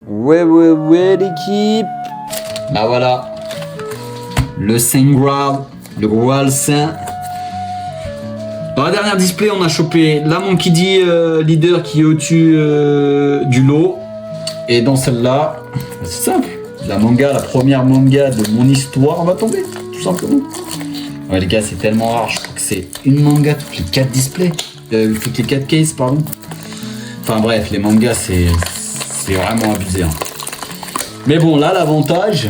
Ouais l'équipe. Bah voilà. Le Saint Graal. Le Graal Saint. Dans la dernière display, on a chopé la Monkey D leader qui est au-dessus du lot. Et dans celle-là, c'est simple. La première manga de mon histoire va tomber, tout simplement. Ouais les gars, c'est tellement rare. Je crois que c'est une manga toutes les 4 displays. Toutes les 4 cases, pardon. Enfin bref, les mangas, c'est vraiment abusé. Hein. Mais bon, là, l'avantage,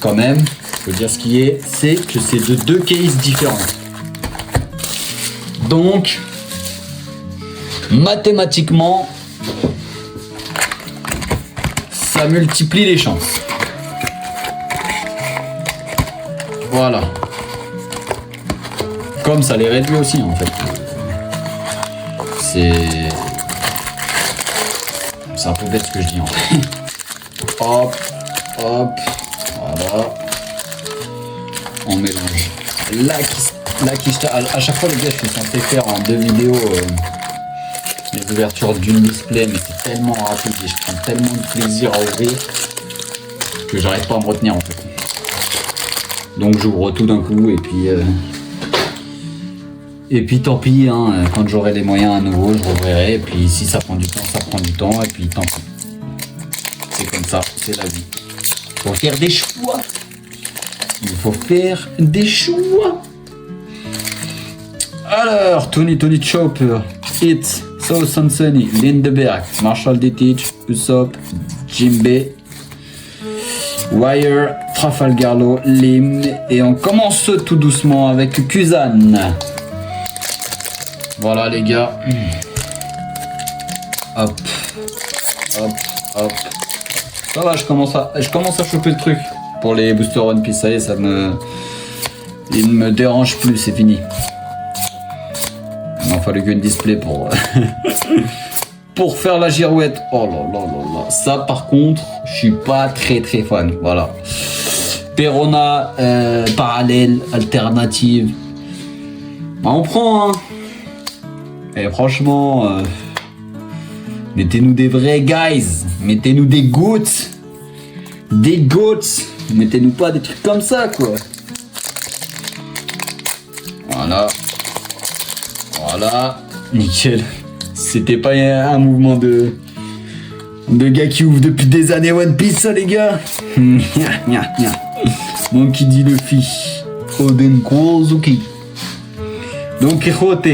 quand même, je veux dire ce qui est, c'est que c'est de 2 cases différentes. Donc, mathématiquement, ça multiplie les chances. Voilà. Comme ça les réduit aussi, en fait. C'est un peu bête ce que je dis en fait. Hop, hop, voilà. On mélange. La quiche. À chaque fois les gars, je suis censé faire en 2 vidéos les ouvertures d'une display, mais c'est tellement rapide et je prends tellement de plaisir à ouvrir que j'arrive pas à me retenir en fait. Donc j'ouvre tout d'un coup et puis tant pis, hein, quand j'aurai les moyens à nouveau, je rouvrirai. Et puis si ça prend du temps, ça prend du temps. Et puis tant pis. C'est comme ça, c'est la vie. Faut faire des choix. Il faut faire des choix. Alors, Tony Chopper, Hit, So Sunny, Lindeberg, Marshall Dietrich, Usopp, Jimbe, Wire, Trafalgar Law, Lim. Et on commence tout doucement avec Kuzan. Voilà les gars. Hop. Hop. Hop. Ça va, je commence à choper le truc. Pour les boosters One Piece, ça y est, il ne me dérange plus, c'est fini. Il m'en fallait qu'une display pour... pour faire la girouette. Oh là là là là. Ça par contre, je suis pas très fan. Voilà. Perona, parallèle, alternative. Bah, on prend, hein. Et franchement, mettez-nous des vrais guys, mettez-nous des goats, mettez-nous pas des trucs comme ça quoi. Voilà, nickel. C'était pas un mouvement de gars qui ouvre depuis des années One Piece ça les gars. Monkey D Luffy, Oden Kozuki, Don Quijote.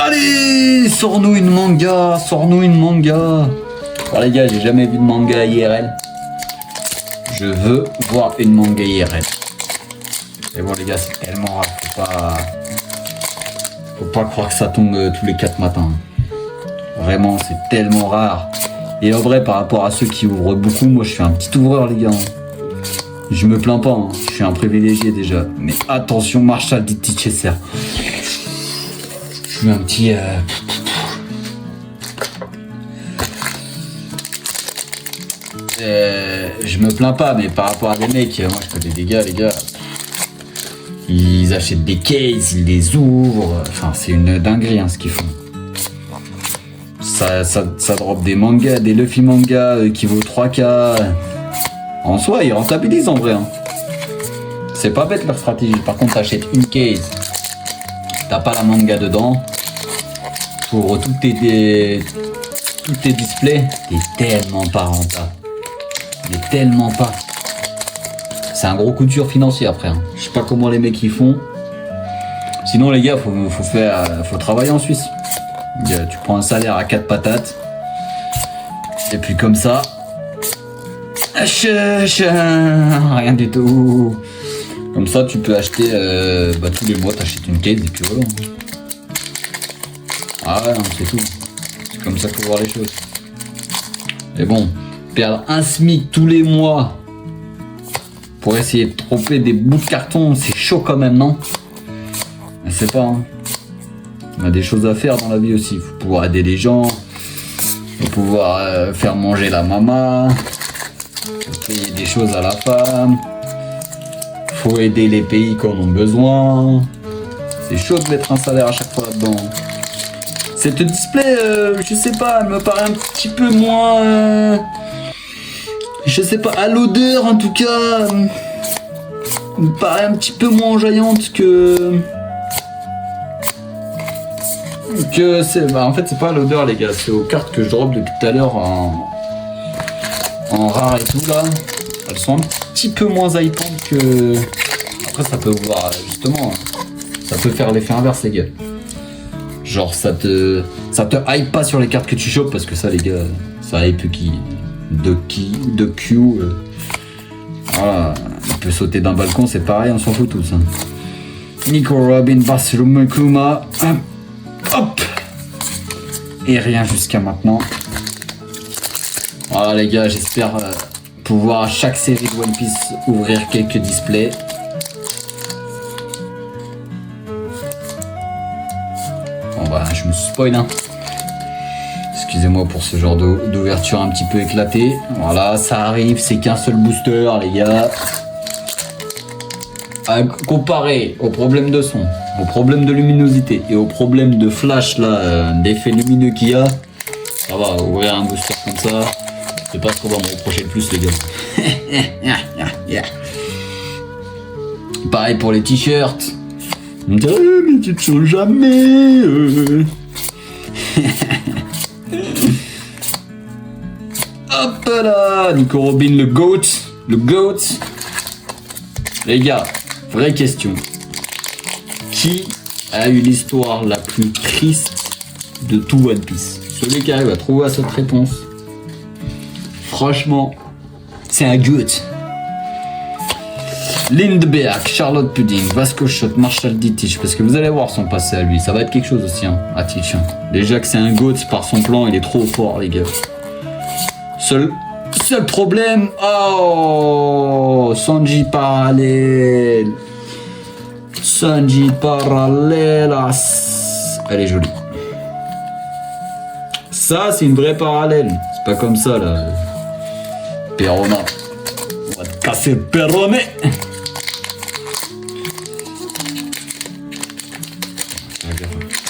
Allez, sors-nous une manga. Bon les gars, j'ai jamais vu de manga IRL. Je veux voir une manga IRL. Et bon les gars, c'est tellement rare, faut pas croire que ça tombe tous les 4 matins. Vraiment, c'est tellement rare. Et en vrai, par rapport à ceux qui ouvrent beaucoup, moi je suis un petit ouvreur les gars. Je me plains pas, hein. Je suis un privilégié déjà. Mais attention, Marshall Dietrich. Je suis un petit... je me plains pas, mais par rapport à des mecs, moi je connais des gars, les gars, ils achètent des cases, ils les ouvrent, enfin c'est une dinguerie hein, ce qu'ils font. Ça drop des mangas, des Luffy mangas qui vaut 3K. En soi, ils rentabilisent en vrai. Hein. C'est pas bête leur stratégie. Par contre, t'achètes une case, t'as pas la manga dedans, pour tous tes displays, t'es tellement pas rentable. Mais tellement pas. C'est un gros coup dur financier après. Hein. Je sais pas comment les mecs y font. Sinon les gars, faut travailler en Suisse. Tu prends un salaire à 4 patates. Et puis comme ça. Rien du tout. Comme ça tu peux acheter tous les mois t'achètes une case et puis voilà. Ah ouais non, c'est tout. C'est comme ça qu'il faut voir les choses. Mais bon, perdre un SMIC tous les mois pour essayer de tromper des bouts de carton, c'est chaud quand même, non? Je sais pas, hein. On a des choses à faire dans la vie aussi. Faut pouvoir aider les gens, faut pouvoir faire manger la maman, faut payer des choses à la femme, faut aider les pays qui en ont besoin. C'est chaud de mettre un salaire à chaque fois là-dedans. Cette display, je sais pas, elle me paraît un petit peu moins Je sais pas, à l'odeur en tout cas, me paraît un petit peu moins enjaillante que c'est. Bah, en fait, c'est pas à l'odeur, les gars, c'est aux cartes que je drop depuis tout à l'heure en rare et tout là. Elles sont un petit peu moins hypantes que. Après, ça peut voir, justement, ça peut faire l'effet inverse, les gars. Genre, ça te hype pas sur les cartes que tu chopes parce que ça, les gars, ça hype de Q. Voilà, il peut sauter d'un balcon, c'est pareil, on s'en fout tous. Hein. Nico Robin, Barcelona Kuma, hop, et rien jusqu'à maintenant. Voilà, les gars, j'espère pouvoir à chaque série de One Piece ouvrir quelques displays. Bon bah, je me spoil, hein. Excusez-moi pour ce genre d'ouverture un petit peu éclatée. Voilà, ça arrive, c'est qu'un seul booster, les gars. Comparé au problème de son, au problème de luminosité et au problème de flash, là, d'effet lumineux qu'il y a, ça va, ouvrir un booster comme ça, c'est pas ce qu'on va me reprocher le plus, les gars. Pareil pour les t-shirts. Mais tu te changes jamais. Hop là, Nico Robin, le GOAT. Les gars, vraie question. Qui a eu l'histoire la plus triste de tout One Piece? Celui qui arrive à trouver à cette réponse, franchement, c'est un GOAT. Lindbergh, Charlotte Pudding, Vasco Shot, Marshall D. Teach, parce que vous allez voir son passé à lui, ça va être quelque chose aussi, hein, à Teach. Hein. Déjà que c'est un GOAT par son plan, il est trop fort, les gars. Seul problème, oh, Sanji Parallèle. Elle est jolie. Ça, c'est une vraie parallèle. C'est pas comme ça, là. Perona. On va te casser le perronnet.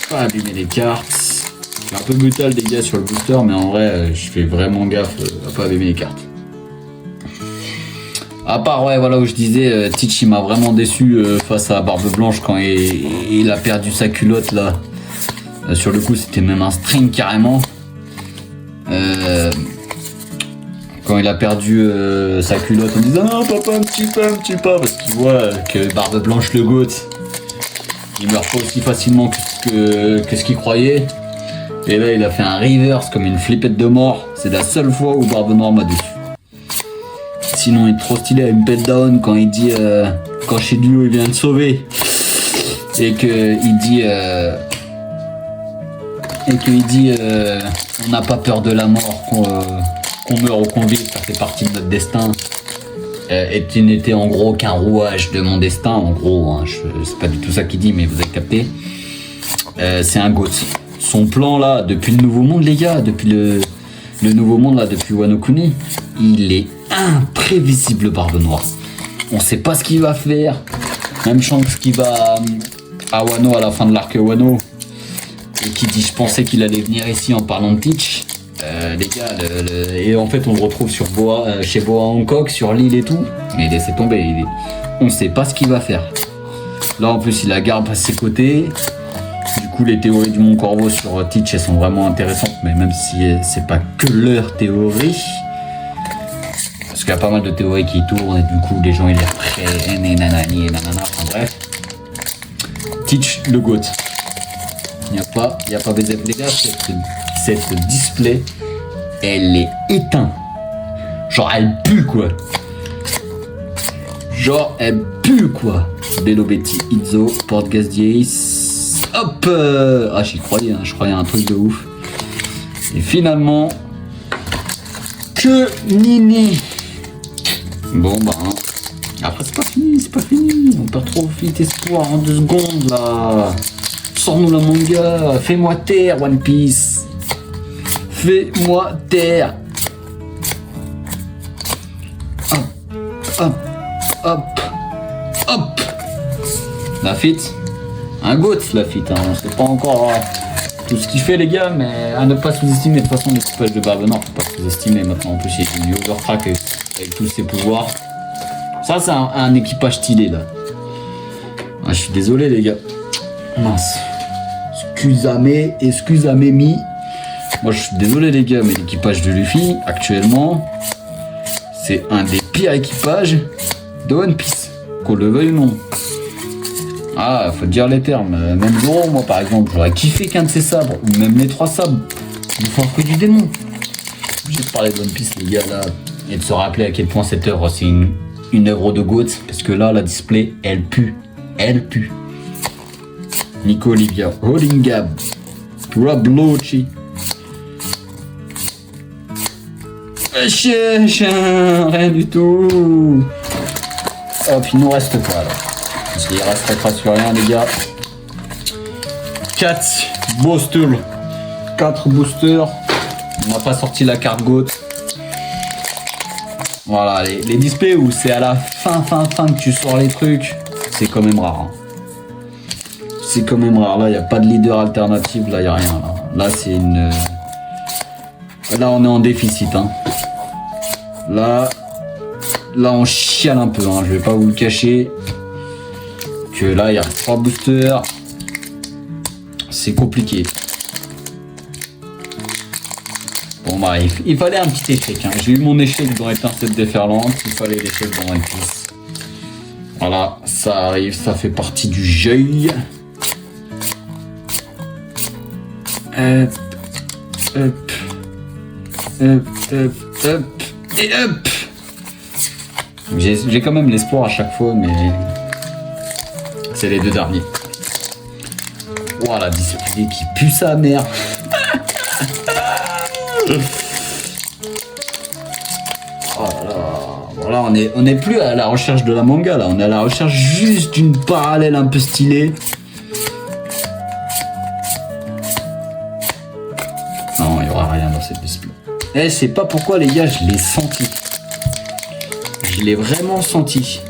Pas abîmer les cartes. C'est un peu brutal, les gars, sur le booster, mais en vrai, je fais vraiment gaffe à pas abîmer les cartes. À part, ouais, voilà où je disais, Teach il m'a vraiment déçu face à Barbe Blanche quand il a perdu sa culotte là. Sur le coup, c'était même un string carrément. Quand il a perdu sa culotte en disant non, papa, un petit pas, parce qu'il voit que Barbe Blanche le GOAT, il meurt pas aussi facilement que ce qu'il croyait. Et là, il a fait un reverse comme une flippette de mort. C'est la seule fois où Barbe Noire m'a déçu. Sinon, il est trop stylé à une pet down quand il dit quand Shiryu il vient de sauver et qu'il dit on n'a pas peur de la mort, qu'on meurt ou qu'on vive, ça fait partie de notre destin. Et tu n'étais en gros qu'un rouage de mon destin, en gros. Hein, c'est pas du tout ça qu'il dit, mais vous avez capté. C'est un GOAT. Son plan là, depuis le Nouveau Monde, les gars, depuis le Nouveau Monde là, depuis Wano Kuni, il est imprévisible, Barbe Noire. On sait pas ce qu'il va faire. Même chance qu'il va à Wano à la fin de l'arc Wano et qui dit je pensais qu'il allait venir ici en parlant de Teach. Les gars, et en fait on le retrouve sur chez Boa Hancock, sur l'île et tout. Mais laissez tomber, on sait pas ce qu'il va faire. Là en plus il a garde à ses côtés. Du coup les théories du Mont Corvo sur Teach elles sont vraiment intéressantes, mais même si c'est pas que leur théorie. Parce qu'il y a pas mal de théories qui tournent et du coup les gens ils les reprennent et nanani et nanana, enfin bref. Teach le GOAT. Il n'y a pas BZF, les gars, cette display, elle est éteinte. Genre elle pue quoi. Bello Betty, Izzo, Porte Gazier, hop. Ah j'y croyais, hein, je croyais à un truc de ouf. Et finalement, que Nini. Bon bah, hein. Après c'est pas fini. On perd trop vite espoir en 2 secondes là. Sors-nous la manga, fais-moi taire One Piece. Fais-moi taire. Hop. Lafitte. Un GOAT Lafitte, hein. C'est pas encore tout ce qu'il fait les gars, mais à ne pas sous-estimer. De toute façon l'équipage de Barbenheimer, faut pas sous-estimer maintenant. En plus il est du overtrack avec tous ses pouvoirs. Ça c'est un équipage stylé là. Ah, je suis désolé les gars. Mince. Excusame mi. Moi je suis désolé les gars, mais l'équipage de Luffy actuellement c'est un des pires équipages de One Piece. Qu'on le veuille ou non. Ah, faut dire les termes. Même Zoro, moi par exemple, j'aurais kiffé qu'un de ses sabres, ou même les 3 sabres, nous font un peu du démon. J'ai parlé de One Piece les gars là, et de se rappeler à quel point cette œuvre c'est une œuvre de GOAT, parce que là la display elle pue. Elle pue. Nico Olivia, Holdingab, Rob Lochi. Rien du tout. Hop, il nous reste quoi là? Parce qu'il reste presque rien les gars. 4 boosters. 4 boosters. On n'a pas sorti la carte GOAT. Voilà, les displays où c'est à la fin que tu sors les trucs, c'est quand même rare. Hein. C'est quand même rare. Là, il n'y a pas de leader alternative. Là, il n'y a rien. Là, c'est une... Là, on est en déficit. Hein. Là, on chiale un peu. Hein. Je vais pas vous le cacher. Que là, il y a 3 boosters. C'est compliqué. Bon, bah, il fallait un petit échec. Hein. J'ai eu mon échec dans Étincelle déferlante. Il fallait l'échec dans One Piece. Voilà, ça arrive. Ça fait partie du jeu. Hop. Et hop. J'ai quand même l'espoir à chaque fois, mais c'est les 2 derniers. Voilà, display qui pue sa mère. Voilà, on est plus à la recherche de la manga là, on est à la recherche juste d'une parallèle un peu stylée. Non, il y aura rien dans cette display. Eh, c'est pas pourquoi les gars, je l'ai senti. Je l'ai vraiment senti.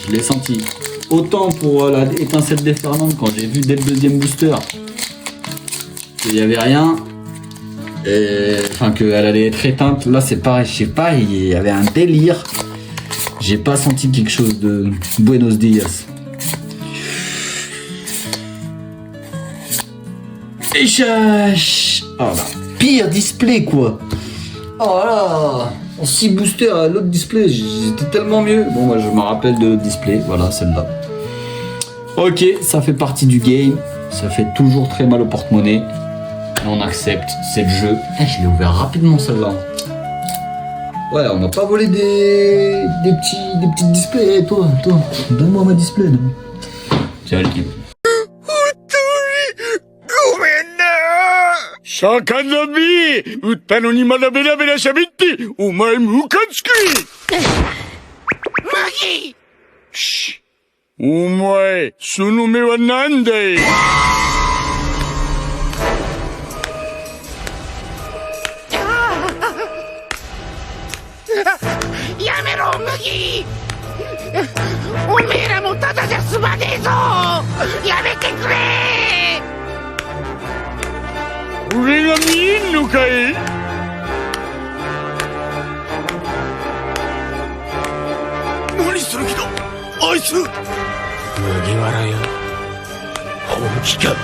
Je l'ai senti. Autant pour la étincelle déferlante quand j'ai vu dès le 2e booster qu'il n'y avait rien. Enfin qu'elle allait être éteinte. Là c'est pareil, je sais pas, il y avait un délire. J'ai pas senti quelque chose de Buenos Dias. Et oh là, pire display quoi. Oh là, en 6 boosters à l'autre display, j'étais tellement mieux. Bon moi je me rappelle de l'autre display, voilà celle-là. Ok, ça fait partie du game. Ça fait toujours très mal au porte-monnaie. On accepte, c'est le jeu. Je l'ai ouvert rapidement celle-là. Ouais, on m'a pas volé des petits displays. Toi, donne-moi ma display. Tiens, le kill. 魚火売ったのにまだベラベラ喋ってお前ムカつくマギしお前その目はなんだいやめろ麦おめえらもただじゃ済まねえぞやめてくれ俺が見えんのかい何する気だあいつ麦わらよ本気か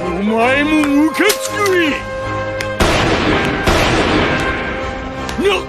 お前もムカつくいなっ